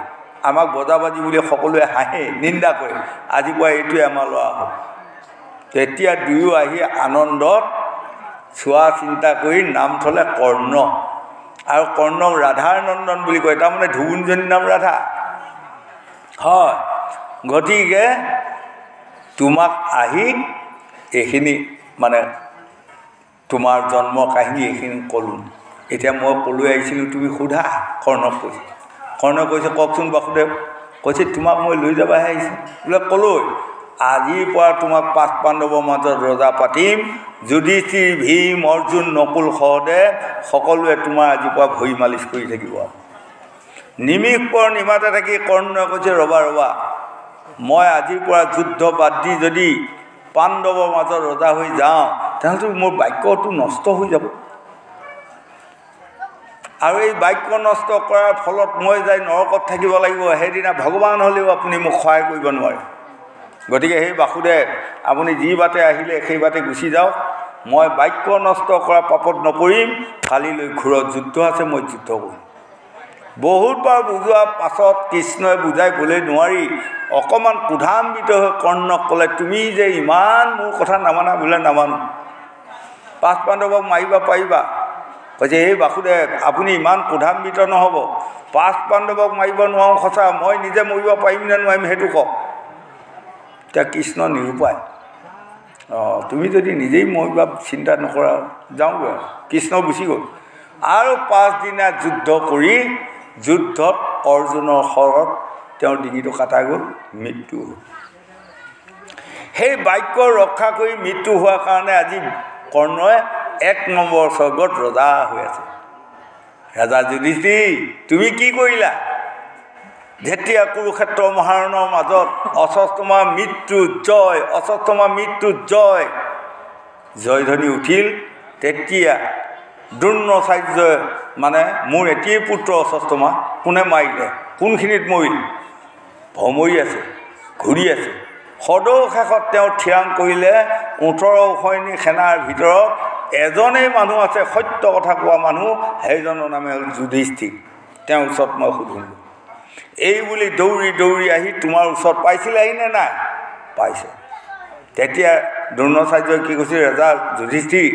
আমাক বজাবাজি বুলি সকলোৱে হাঁহে, নিন্দা কৰে, আজিৰ পৰা এইটোৱে আমাৰ ল'ৰা হ'ল। তেতিয়া দুয়ো আহি আনন্দত চোৱা চিন্তা কৰি নাম থ'লে কৰ্ণ। আৰু কৰ্ণক ৰাধাৰ নন্দন বুলি কয়, তাৰমানে ধুবুনীজনীৰ নাম ৰাধা। হয়, গতিকে তোমাক আহি এইখিনি মানে তোমাৰ জন্ম কাহিনী এইখিনি ক'লোঁ। এতিয়া মই ক'লৈ আহিছিলোঁ তুমি সোধা, কৰ্ণক কৈছে। কৰ্ণই কৈছে, কওকচোন বাসুদেৱ। কৈছে, তোমাক মই লৈ যাবাহে আহিছোঁ। বোলে ক'লৈ? আজিৰ পৰা তোমাক 5 পাণ্ডৱৰ মাজত ৰজা পাতিম, যুধিষ্ঠিৰ, ভীম, অৰ্জুন, নকুল, সহদেৱ সকলোৱে তোমাৰ আজিৰ পৰা ভৰি মালিচ কৰি থাকিব। নিমিষ পৰ নিমাতে থাকি কৰ্ণই কৈছে, ৰবা, মই আজিৰ পৰা যুদ্ধ বাদ দি যদি পাণ্ডৱৰ মাজত ৰজা হৈ যাওঁ তেনেহ'লে মোৰ বাক্যটো নষ্ট হৈ যাব, আৰু এই বাক্য নষ্ট কৰাৰ ফলত মই যাই নৰকত থাকিব লাগিব, সেইদিনা ভগৱান হ'লেও আপুনি মোক সহায় কৰিব নোৱাৰে। গতিকে সেই বাসুদেৱ, আপুনি যি বাটে আহিলে সেই বাটে গুচি যাওক, মই বাক্য নষ্ট কৰা পাপত নপৰিম, কালিলৈ ঘূৰত যুদ্ধ আছে, মই যুদ্ধ কৰিম। বহুতবাৰ বুজোৱাৰ পাছত কৃষ্ণই বুজাইবলৈ নোৱাৰি অকণমান ক্ৰোধান্বিত হৈ কৰ্ণক ক'লে, তুমি যে ইমান মোৰ কথা নামানা। বোলে নামানো। 5 পাণ্ডৱক মাৰিব পাৰিবা? কৈছে, এই বাসুদেৱ আপুনি ইমান ক্ৰোধান্বিত নহ'ব, 5 পাণ্ডৱক মাৰিব নোৱাৰোঁ সঁচা, মই নিজে মৰিব পাৰিম নে নোৱাৰিম সেইটো কওক। এতিয়া কৃষ্ণ নিৰূপায়, তুমি যদি নিজেই মৰিবা চিন্তা নকৰা, যাওঁগৈ। কৃষ্ণ গুচি গ'ল। আৰু 5 দিনীয়া যুদ্ধ কৰি যুদ্ধত অৰ্জুনৰ শৰত তেওঁৰ ডিঙিটো কাটা গ'ল, মৃত্যু হ'ল। সেই বাক্য ৰক্ষা কৰি মৃত্যু হোৱাৰ কাৰণে আজি কৰ্ণই 1 নম্বৰ স্বৰ্গত ৰজা হৈ আছে। ৰাজা যুধিষ্ঠিৰ, তুমি কি কৰিলা? যেতিয়া কুৰুক্ষেত্ৰ মহাৰণৰ মাজত অশ্বত্থামা মৃত্যু জয়, জয়ধ্বনি উঠিল। তেতিয়া দ্ৰোণাচাৰ্যই মানে মোৰ এটিয়েই পুত্ৰ অশ্বত্থামা, কোনে মাৰিলে, কোনখিনিত মৰিল, ভমৰি আছে, ঘূৰি আছে। সদৌ তেওঁ থিৰাং কৰিলে 18 সৈনিক সেনাৰ ভিতৰত এজনেই মানুহ আছে সত্য কথা কোৱা মানুহ, সেইজনৰ নামে হ'ল যুধিষ্ঠিৰ। তেওঁৰ ওচৰত মই সুধিলোঁ, এই বুলি দৌৰি দৌৰি আহি তোমাৰ ওচৰত পাইছিলেহি নে নাই? পাইছে। তেতিয়া দ্ৰোণাচাৰ্যই কি কৈছিল, ৰজা যুধিষ্ঠিৰ,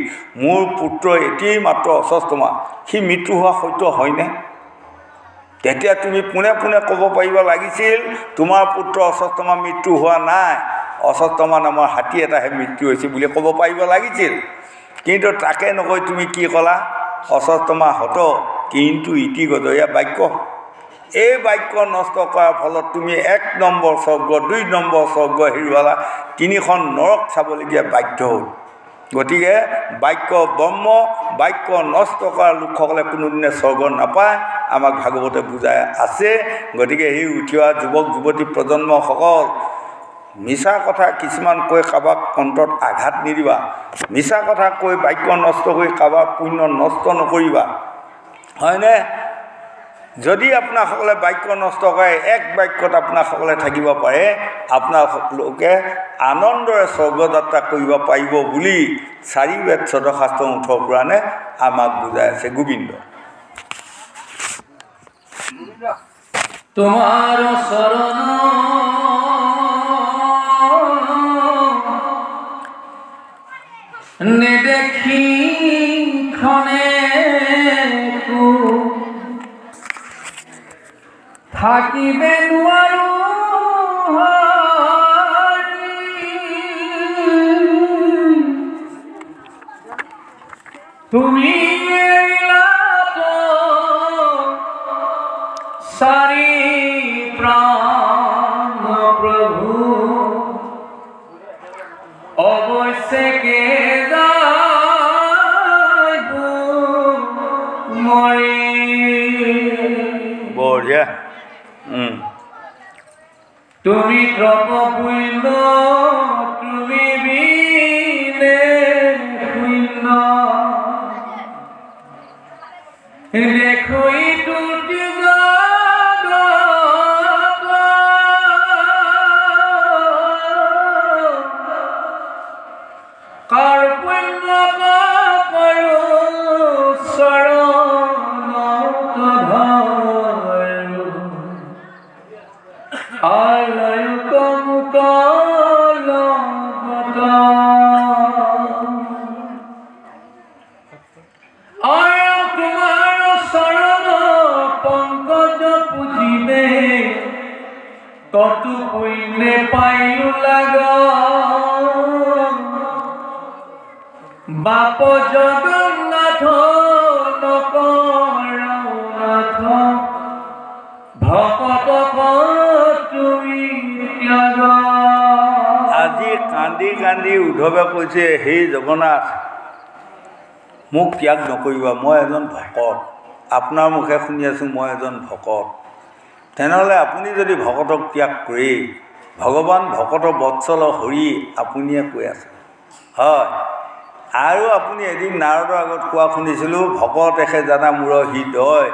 মোৰ পুত্ৰ এতিয়াই মাত্ৰ অশ্বত্থামা, সি মৃত্যু হোৱা সত্য হয়নে? তেতিয়া তুমি পোনে পোনে ক'ব পাৰিব লাগিছিল, তোমাৰ পুত্ৰ অশ্বত্থামা মৃত্যু হোৱা নাই, অশ্বত্থামা নামৰ হাতী এটাহে মৃত্যু হৈছে বুলি ক'ব পাৰিব লাগিছিল। কিন্তু তাকে নকৈ তুমি কি ক'লা, অশ্বত্থামা হত কিন্তু ইতি গদয়া বাক্য। এই বাক্য নষ্ট কৰাৰ ফলত তুমি 1 নম্বৰ স্বৰ্গ, 2 নম্বৰ স্বৰ্গ হেৰুৱালা, 3খন নৰক চাবলগীয়া বাধ্য হ'ল। গতিকে বাক্য ব্ৰহ্ম, বাক্য নষ্ট কৰা লোকসকলে কোনোদিনে স্বৰ্গ নাপায়, আমাক ভাগৱতে বুজাই আছে। গতিকে সেই উঠি অহা যুৱক যুৱতী প্ৰজন্মসকল, মিছা কথা কিছুমান কৈ কাৰোবাক অন্তৰত আঘাত নিদিবা, মিছা কথা কৈ বাক্য নষ্ট কৰি কাৰোবাৰ পুণ্য নষ্ট নকৰিবা, হয়নে? যদি আপোনাসকলে বাক্য নষ্ট কৰে, এক বাক্যত আপোনাসকলে থাকিব পাৰে, আপোনালোকে আনন্দৰে স্বৰ্গযাত্ৰা কৰিব পাৰিব বুলি 4 বেদ 14 শাস্ত্ৰ 18 পুৰাণে আমাক বুজাই আছে। গোবিন্দ তোমাৰ শৰণ নেদেখি ক্ষণে থাকিবে নোৱাৰো, তুমি সাৰি প্ৰাণ প্ৰভু অবশ্যকে যাইব মৰি। বঢ়িয়া। তুমি তপপুণ্য, তুমি বিনে পুণ্য, দেখো টুটি কাৰ পুণ্য কৰো শৰণত ধৰো, আলয়ুক মুকল তোমাৰ শৰণ পংকজ পুজিবে, কতু পুণ্যে পাইলো লাগ, বাপ জগন্নাথ নকৰনাথ, ভকত তুমি ত্যাগ। আজি কান্দি কান্দি উদ্ধৱে কৈছে, হে জগন্নাথ, মোক ত্যাগ নকৰিবা, মই এজন ভকত, আপোনাৰ মুখে শুনি আছোঁ মই এজন ভকত। তেনেহ'লে আপুনি যদি ভকতক ত্যাগ কৰে, ভগৱান ভকত বৎসল হৰি আপুনিয়ে কৈ আছে, হয়। আৰু আপুনি এদিন নাৰদৰ আগত কোৱা শুনিছিলোঁ, ভকত এখে জানা মূৰ হৃদয়,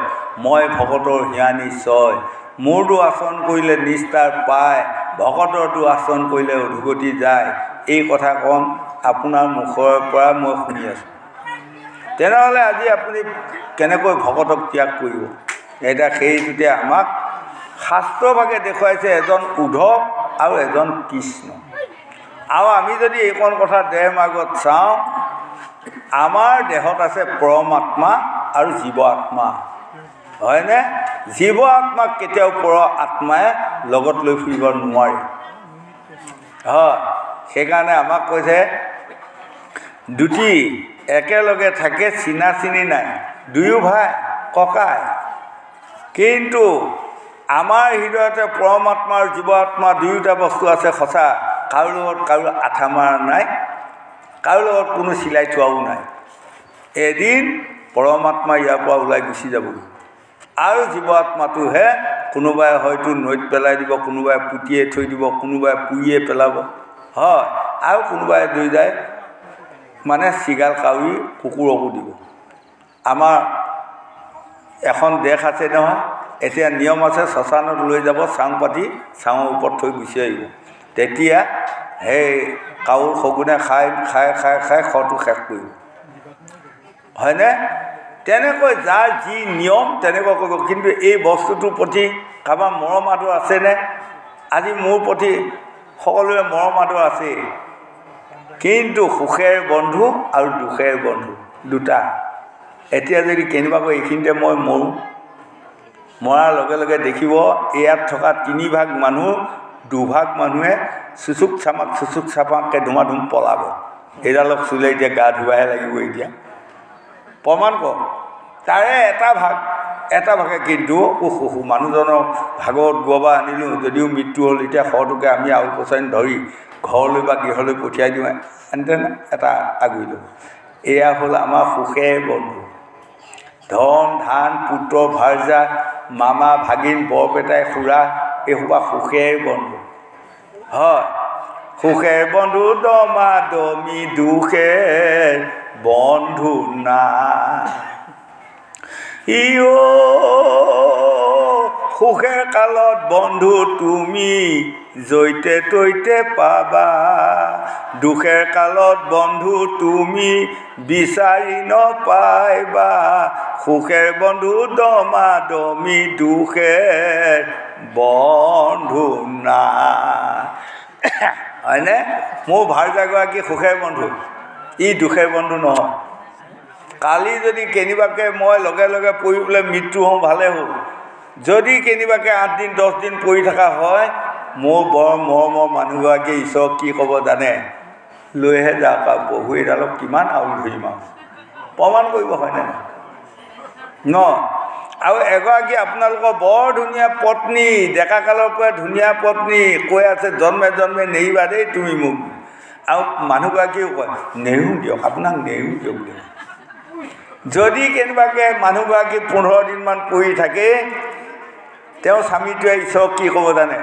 মই ভকতৰ হিয়া নিশ্চয়, মোৰতো আচৰণ কৰিলে নিস্তাৰ পায়, ভকতৰতো আচৰণ কৰিলে অধুগতি যায়। এই কথাকণ আপোনাৰ মুখৰ পৰা মই শুনি আছোঁ। তেনেহ'লে আজি আপুনি কেনেকৈ ভকতক ত্যাগ কৰিব? এতিয়া সেইটোতে আমাক শাস্ত্ৰভাগে দেখুৱাইছে এজন উদ্ধৱ আৰু এজন কৃষ্ণ। আৰু আমি যদি এইকণ কথা দেহ মাৰ্গত চাওঁ, আমাৰ দেহত আছে পৰমাত্মা আৰু জীৱ আত্মা, হয়নে? জীৱ আত্মাক কেতিয়াও পৰ আত্মাই লগত লৈ ফুৰিব নোৱাৰে, হয়। সেইকাৰণে আমাক কৈছে, দুটি একেলগে থাকে চিনা চিনি নাই, দুয়ো ভাই ককাই। কিন্তু আমাৰ হৃদয়তে পৰমাত্মা আৰু জীৱ আত্মা দুয়োটা বস্তু আছে সঁচা, কাৰো লগত কাৰো আঠা মাৰা নাই, কাৰো লগত কোনো চিলাই থোৱাও নাই। এদিন পৰমাত্মা ইয়াৰ পৰা ওলাই গুচি যাব, আৰু জীৱ আত্মাটোহে কোনোবাই হয়তো নৈত পেলাই দিব, কোনোবাই পুতিয়ে থৈ দিব, কোনোবাই পুৰিয়ে পেলাব, হয়। আৰু কোনোবাই লৈ যায় মানে চিগাল কাউৰী কুকুৰকো দিব। আমাৰ এখন দেশ আছে নহয়, এতিয়া নিয়ম আছে, শ্মশানত লৈ যাব, চাং পাতি চাঙৰ ওপৰত থৈ গুচি আহিব। তেতিয়া সেই কাউৰ শগুনে খাই খাই খাই খাই খৰটো শেষ কৰিব, হয়নে? তেনেকৈ যাৰ যি নিয়ম তেনেকৈ কৰিব। কিন্তু এই বস্তুটোৰ প্ৰতি কাৰোবাৰ মৰম আদৰ আছেনে? আজি মোৰ প্ৰতি সকলোৰে মৰম আদৰ আছে, কিন্তু সুখেৰ বন্ধু আৰু দুখেৰ বন্ধু দুটা। এতিয়া যদি কেনেবাকৈ এইখিনিতে মই মৰোঁ, মৰাৰ লগে লগে দেখিব ইয়াত থকা 3 ভাগ মানুহ 2 ভাগ মানুহে চুচুক চামাককৈ ধুমাধুম পলাব। এইডালক চুলে এতিয়া গা ধুৱাহে লাগিব। এতিয়া প্ৰমাণ কৰক। তাৰে এটা ভাগে কিন্তু মানুহজনৰ ভাগত গোৱা আনিলোঁ, যদিও মৃত্যু হ'ল, এতিয়া শটোকে আমি আউল পচাইন ধৰি ঘৰলৈ বা গৃহলৈ পঠিয়াই দিওঁ, এনতেন এটা আগুৰি ল'ব। এয়া হ'ল আমাৰ সুখেৰ বন্ধু। ধন ধান পুত্ৰ ভাৰ্যা মামা ভাগিন বৰপেটাই খুৰা, এইসোপা সুখেৰ বন্ধু হয়। সুখেৰ বন্ধু দমা দমি, দুখেৰ বন্ধু না। সুখেৰ কালত বন্ধু তুমি জৈতে তৈতে পাবা, দুখেৰ কালত বন্ধু তুমি বিচাৰি নপাইবা। সুখেৰ বন্ধু দমা দমি, দুখেৰ বন্ধু না। হয়নে? মোৰ ভাৰ্যাগৰাকী সুখেৰ বন্ধু, ই দুখেৰ বন্ধু নহয়। কালি যদি কেনিবাকৈ মই লগে লগে পৰি পেলাই মৃত্যু হওঁ, ভালে হ'ল। যদি কেনিবাকৈ 8 দিন 10 দিন পৰি থকা হয়, মোৰ বৰ মৰমৰ মানুহগৰাকীয়ে ঈশ্বৰক কি ক'ব জানে? লৈহে যাওক আৰু বহু এডালক কিমান আউল ধৰিম আৰু প্ৰমাণ কৰিব, হয়নে ন? আৰু এগৰাকী আপোনালোকৰ বৰ ধুনীয়া পত্নী, ডেকাকালৰ পৰা ধুনীয়া পত্নী, কৈ আছে জন্মে জন্মে নেৰিবা দেই তুমি মোক। আৰু মানুহগৰাকীও কয় নেৰো দিয়ক, আপোনাক নেৰো দিয়ক। যদি কেনেবাকৈ মানুহগৰাকী 15 দিনমান পৰি থাকে, তেওঁ স্বামীটোৱে ঈশ্বৰক কি ক'ব জানে?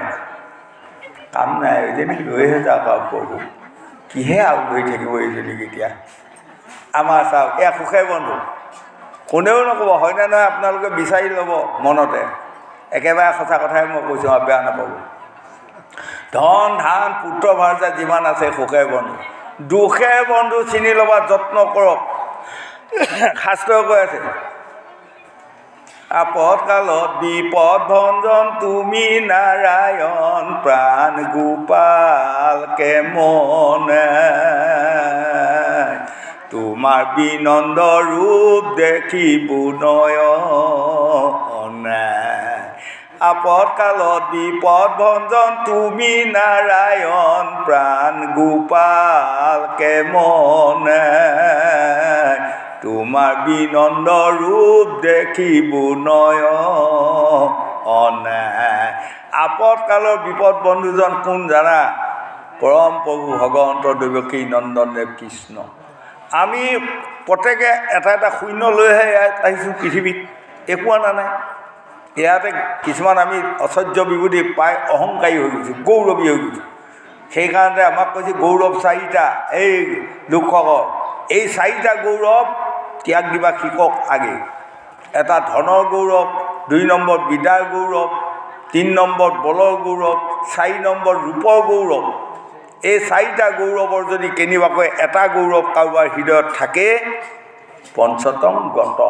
কাম নাই, এইজনী লৈহে যাওক আৰু প্ৰভু, কিহে আউল ধৰি থাকিব এইজনীক এতিয়া। আমাৰ চাওক, এয়া সুখেৰ বন্ধু। কোনেও নক'ব, হয়নে নহয়? আপোনালোকে বিচাৰি ল'ব মনতে, একেবাৰে সঁচা কথাই মই কৈছোঁ আৰু বেয়া নাপাব। ধন ধান পুত্ৰ ভাৰ্যা যিমান আছে সুখেৰ বন্ধু। দুখেৰ বন্ধু চিনি ল'বা, যত্ন কৰক। শাস্ত্ৰই কৈ আছে, আপদ কালত বিপদ ভঞ্জন তুমি নাৰায়ণ, প্ৰাণ গোপালকে মনে, তোমাৰ বিনন্দ ৰূপ দেখিব নয়নে। আপদ কালত বিপদ ভঞ্জন তুমি নাৰায়ণ, প্ৰাণ গোপালকে মনে, তোমাৰ বিনন্দ ৰূপ দেখিব নয়নে। আপদ কালৰ বিপদ বন্ধুজন কোন জানা? পৰম প্ৰভু ভগৱন্ত দৈৱকী নন্দন দেৱ কৃষ্ণ। আমি প্ৰত্যেকে এটা এটা শূন্য লৈহে ইয়াত আহিছোঁ পৃথিৱীত, একো আনা নাই। ইয়াতে কিছুমান আমি অসহ্য বিভূতি পাই অহংকাৰী হৈ গৈছোঁ, গৌৰৱী হৈ গৈছোঁ। সেইকাৰণে আমাক কৈছে গৌৰৱ 4টা এই লোকসকল। এই 4টা গৌৰৱ ত্যাগ দিবা শিকক আগে। এটা ধনৰ গৌৰৱ, 2 নম্বৰ বিদ্যাৰ গৌৰৱ, 3 নম্বৰ বলৰ গৌৰৱ, 4 নম্বৰ ৰূপৰ গৌৰৱ। এই 4টা গৌৰৱৰ যদি কেনিবাকৈ এটা গৌৰৱ কাৰোবাৰ হৃদয়ত থাকে, পঞ্চতম গত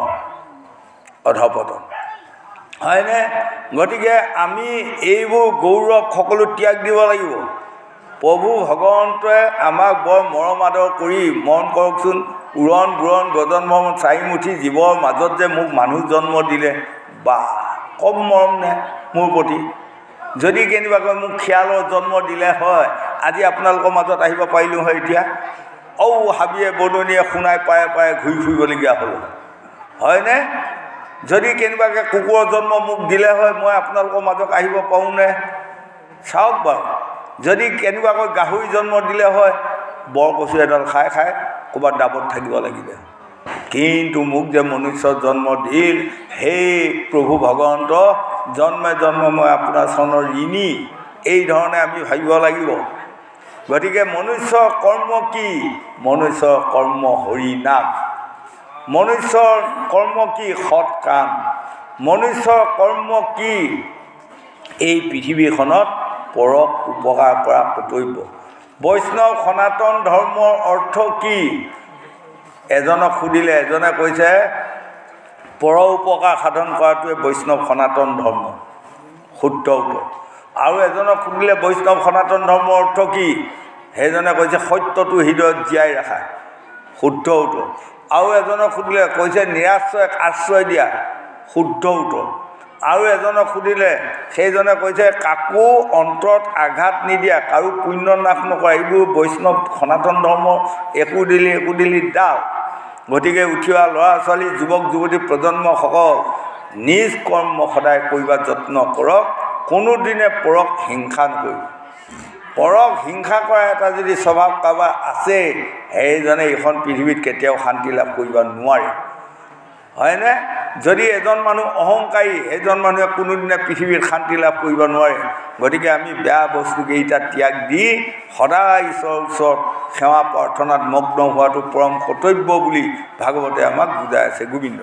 অধপতন, হয়নে? গতিকে আমি এইবোৰ গৌৰৱ সকলো ত্যাগ দিব লাগিব। প্ৰভু ভগৱন্তই আমাক বৰ মৰম আদৰ কৰি, মন কৰকচোন, উৰণ বুৰণ গজন ভ্ৰমণ 4 মুঠি জীৱৰ মাজত যে মোক মানুহ জন্ম দিলে, বা কম মৰম নে মোৰ প্ৰতি? যদি কেনিবাকৈ মোক খিয়ালৰ জন্ম দিলে হয়, আজি আপোনালোকৰ মাজত আহিব পাৰিলোঁ হয়। এতিয়া হাবিয়ে বননিয়ে শুনাই পায়ে পায়ে ঘূৰি ফুৰিবলগীয়া হ'ল, হয়নে? যদি কেনিবাকৈ কুকুৰৰ জন্ম মোক দিলে হয়, মই আপোনালোকৰ মাজত আহিব পাৰোঁনে? চাওক বাৰু, যদি কেনেবাকৈ গাহৰি জন্ম দিলে হয়, বৰকচু এডাল খাই খাই ক'ৰবাত ডাবত থাকিব লাগিলে। কিন্তু মোক যে মনুষ্য জন্ম দিল, সেই প্ৰভু ভগৱন্ত, জন্মে জন্ম মই আপোনাৰ চৰণৰ ঋণী। এই ধৰণে আমি ভাবিব লাগিব। গতিকে মনুষ্যৰ কৰ্ম কি? মনুষ্যৰ কৰ্ম হৰি নাম। মনুষ্যৰ কৰ্ম কি? সৎ কাম। মনুষ্যৰ কৰ্ম কি? এই পৃথিৱীখনত পৰক উপকাৰ কৰা কৰ্তব্য। বৈষ্ণৱ সনাতন ধৰ্মৰ অৰ্থ কি? এজনক সুধিলে এজনে কৈছে পৰ উপকাৰ সাধন কৰাটোৱে বৈষ্ণৱ সনাতন ধৰ্ম। শুদ্ধ উত্তৰ। আৰু এজনক সুধিলে বৈষ্ণৱ সনাতন ধৰ্মৰ অৰ্থ কি? সেইজনে কৈছে সত্যটো হৃদয়ত জীয়াই ৰাখা। শুদ্ধ উত্তৰ। আৰু এজনক সুধিলে কৈছে নিৰাশ্ৰয়ক আশ্ৰয় দিয়া। শুদ্ধ উত্তৰ। আৰু এজনক সুধিলে সেইজনে কৈছে কাকো অন্তৰত আঘাত নিদিয়া, কাৰো পুণ্য নাশ নকৰা। এইবোৰ বৈষ্ণৱ সনাতন ধৰ্ম একো দিলি ডাল। গতিকে উঠি অহা ল'ৰা ছোৱালী, যুৱক যুৱতী প্ৰজন্মসকল নিজ কৰ্ম সদায় কৰিবা যত্ন কৰক, কোনোদিনে পৰক হিংসা নকৰিব। পৰক হিংসা কৰা এটা যদি স্বভাৱ কাৰোবাৰ আছে, সেইজনে এইখন পৃথিৱীত কেতিয়াও শান্তি লাভ কৰিব নোৱাৰে, হয়নে? যদি এজন মানুহ অহংকাৰী, সেইজন মানুহে কোনোদিনে পৃথিৱীত শান্তি লাভ কৰিব নোৱাৰে। গতিকে আমি বেয়া বস্তুকেইটা ত্যাগ দি সদায় ঈশ্বৰৰ ওচৰত সেৱা প্ৰাৰ্থনাত মগ্ন হোৱাটো পৰম কৰ্তব্য বুলি ভাগৱতে আমাক বুজাই আছে। গোবিন্দ।